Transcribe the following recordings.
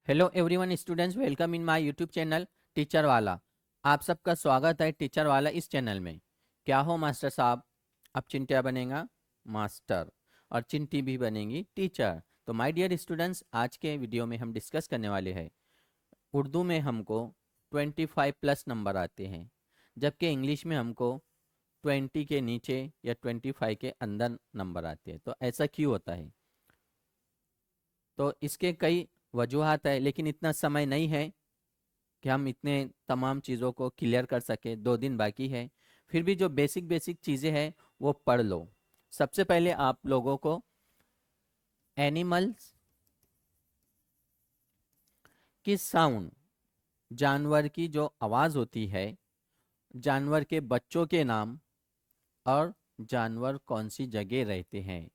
Hello everyone students, welcome in my YouTube channel teacher वाला। आप सबका स्वागत है टीचर वाला इस चैनल में। क्या हो मास्टर साहब, अब चिंटिया बनेगा मास्टर और चिंटी भी बनेंगी टीचर। तो माय डियर स्टूडेंट्स, आज के वीडियो में हम डिस्कस करने वाले हैं उर्दू में हमको 25 प्लस नंबर आते हैं, जबकि इंग्लिश में हमको 20 के नीचे या 25 के अंदर नंबर आते हैं। तो ऐसा क्यों होता है? तो इसके कई वजूहात है, लेकिन इतना समय नहीं है कि हम इतने तमाम चीज़ों को क्लियर कर सके। 2 दिन बाकी है, फिर भी जो बेसिक बेसिक चीज़ें हैं वो पढ़ लो। सबसे पहले आप लोगों को एनिमल्स की साउंड, जानवर की जो आवाज़ होती है, जानवर के बच्चों के नाम और जानवर कौन सी जगह रहते हैं,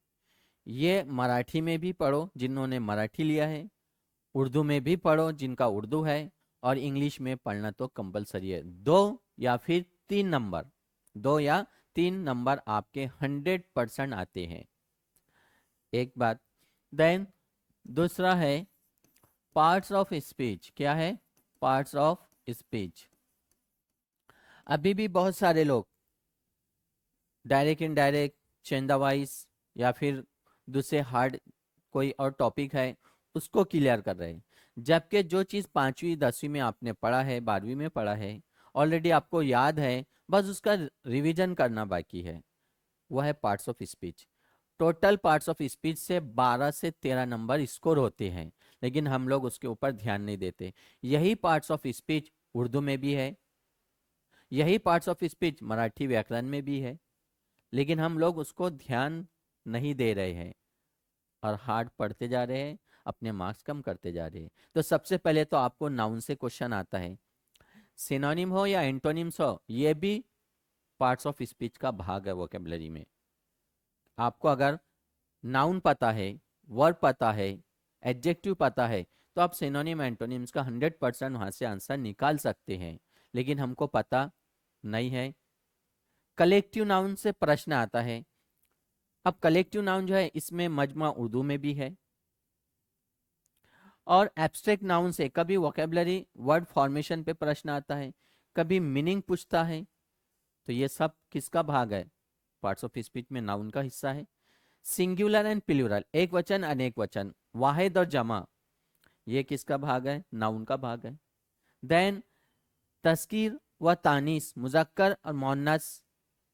ये मराठी में भी पढ़ो जिन्होंने मराठी लिया है, उर्दू में भी पढ़ो जिनका उर्दू है, और इंग्लिश में पढ़ना तो कंपलसरी है। 2 या फिर 3 नंबर, 2 या 3 नंबर आपके 100% आते हैं। एक बात। देन दूसरा है पार्ट्स ऑफ स्पीच। क्या है? Parts of speech. अभी भी बहुत सारे लोग डायरेक्ट इनडायरेक्ट, चेंदा वाइज या फिर दूसरे हार्ड कोई और टॉपिक है उसको क्लियर कर रहे हैं, जबकि जो चीज़ 5वीं 10वीं में आपने पढ़ा है, 12वीं में पढ़ा है, ऑलरेडी आपको याद है, बस उसका रिवीजन करना बाकी है। वो है parts of speech. Total parts of speech से 12 से 13 नंबर स्कोर होते हैं, लेकिन हम लोग उसके ऊपर ध्यान नहीं देते। यही पार्ट्स ऑफ स्पीच उर्दू में भी है, यही पार्ट्स ऑफ स्पीच मराठी व्याकरण में भी है, लेकिन हम लोग उसको ध्यान नहीं दे रहे हैं और हार्ड पढ़ते जा रहे हैं, अपने मार्क्स कम करते जा रहे हैं। तो सबसे पहले तो आपको नाउन से क्वेश्चन आता है। सिनोनिम हो या एंटोनिम्स हो, ये भी पार्ट्स ऑफ स्पीच का भाग है वोकेबलरी में। आपको अगर नाउन पता है, वर्ब पता है, एडजेक्टिव पता है, तो आप सिनोनिम एंटोनिम्स का 100% वहां से आंसर निकाल सकते हैं, लेकिन हमको पता नहीं है। कलेक्टिव नाउन से प्रश्न आता है। अब कलेक्टिव नाउन जो है इसमें मजमा उर्दू में भी है, और एब्स्ट्रैक्ट नाउन से कभी वोकेबलरी वर्ड फॉर्मेशन पे प्रश्न आता है, कभी मीनिंग पूछता है। तो ये सब किसका भाग है? पार्ट्स ऑफ स्पीच में नाउन का हिस्सा है। सिंगुलर एंड प्लूरल, एक वचन अनेक वचन, वाहिद और जमा, ये किसका भाग है? नाउन का भाग है। देन तस्कीर व तानीस, मुजक्कर और मोन्नस,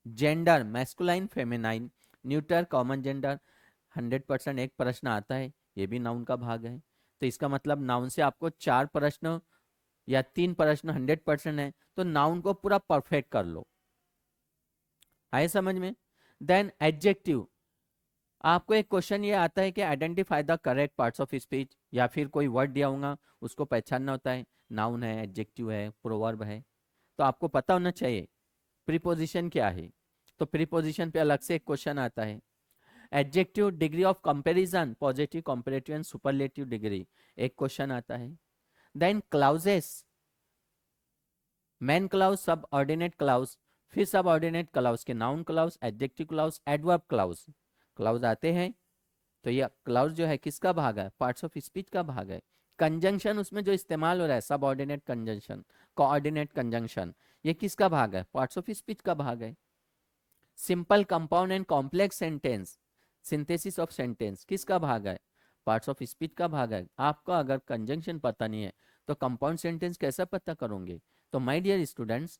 gender masculine feminine, neuter common gender, 100% एक प्रश्न आता है, ये भी नाउन का भाग है। तो इसका मतलब नाउन से आपको 4 प्रश्न या 3 प्रश्न 100% है, तो नाउन को पूरा परफेक्ट कर लो। आए समझ में? देन एडजेक्टिव, आपको एक क्वेश्चन ये आता है कि identify the correct parts of speech, या फिर कोई वर्ड दिया होगा उसको पहचानना होता है, नाउन है, एडजेक्टिव है, प्रोवर्ब है। तो आपको पता होना चाहिए प्रीपोजिशन क्या है। तो प्रीपोजिशन पे अलग से एक क्वेश्चन आता है। Adjective, degree of comparison, positive, comparative and superlative degree, एक क्वेश्चन आता है। Then clauses, main clause, subordinate clause, फिर सब ऑर्डिनेट क्लाउज के noun clause, adjective clause, adverb clause, clause आते हैं। तो ये क्लाउज जो है किसका भाग है? पार्ट्स ऑफ स्पीच का भाग है। कंजंक्शन उसमें जो इस्तेमाल हो रहा है, सब ऑर्डिनेट कंजंक्शन, कोऑर्डिनेट कंजंक्शन, ये किसका भाग है? पार्ट्स ऑफ स्पीच का भाग है। Simple, compound and complex sentence, synthesis of sentence, किसका भाग है? पार्ट्स ऑफ स्पीच का भाग है। आपका अगर कंजंक्शन पता नहीं है तो कंपाउंड सेंटेंस कैसे पता करोगे? तो माय डियर स्टूडेंट्स,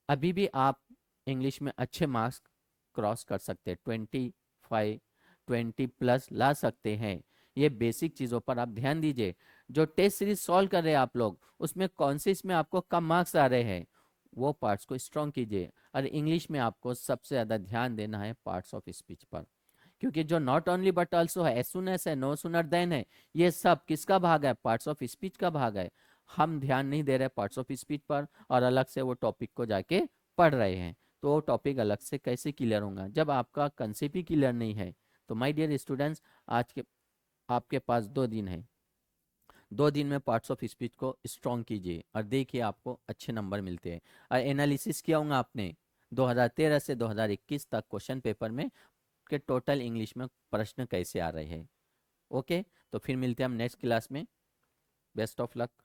अभी भी आप इंग्लिश में अच्छे मार्क्स क्रॉस कर सकते हैं, 25 20+ ला सकते हैं। ये बेसिक चीज़ों पर आप ध्यान दीजिए। जो टेस्ट सीरीज सॉल्व कर रहे हैं आप लोग, उसमें कौन से इसमें आपको कम मार्क्स आ रहे हैं, वो पार्ट्स को स्ट्रॉन्ग कीजिए। और इंग्लिश में आपको सबसे ज़्यादा ध्यान देना है पार्ट्स ऑफ स्पीच पर, क्योंकि जो नॉट ओनली बट ऑल्सो है, एज सुन एस है, नो सुनर देन है, ये सब किसका भाग है? पार्ट्स ऑफ स्पीच का भाग है। हम ध्यान नहीं दे रहे पार्ट्स ऑफ स्पीच पर, और अलग से वो टॉपिक को जाके पढ़ रहे हैं। तो वो टॉपिक अलग से कैसे क्लियर होगा जब आपका कंसेप्ट ही क्लियर नहीं है? तो माय डियर स्टूडेंट्स, आज के आपके पास 2 दिन है, 2 दिन में पार्ट्स ऑफ स्पीच को स्ट्रॉन्ग कीजिए और देखिए आपको अच्छे नंबर मिलते हैं। और एनालिसिस किया होगा आपने 2013 से 2021 तक क्वेश्चन पेपर में कि टोटल इंग्लिश में प्रश्न कैसे आ रहे हैं। ओके, तो फिर मिलते हैं हम नेक्स्ट क्लास में। Best of luck.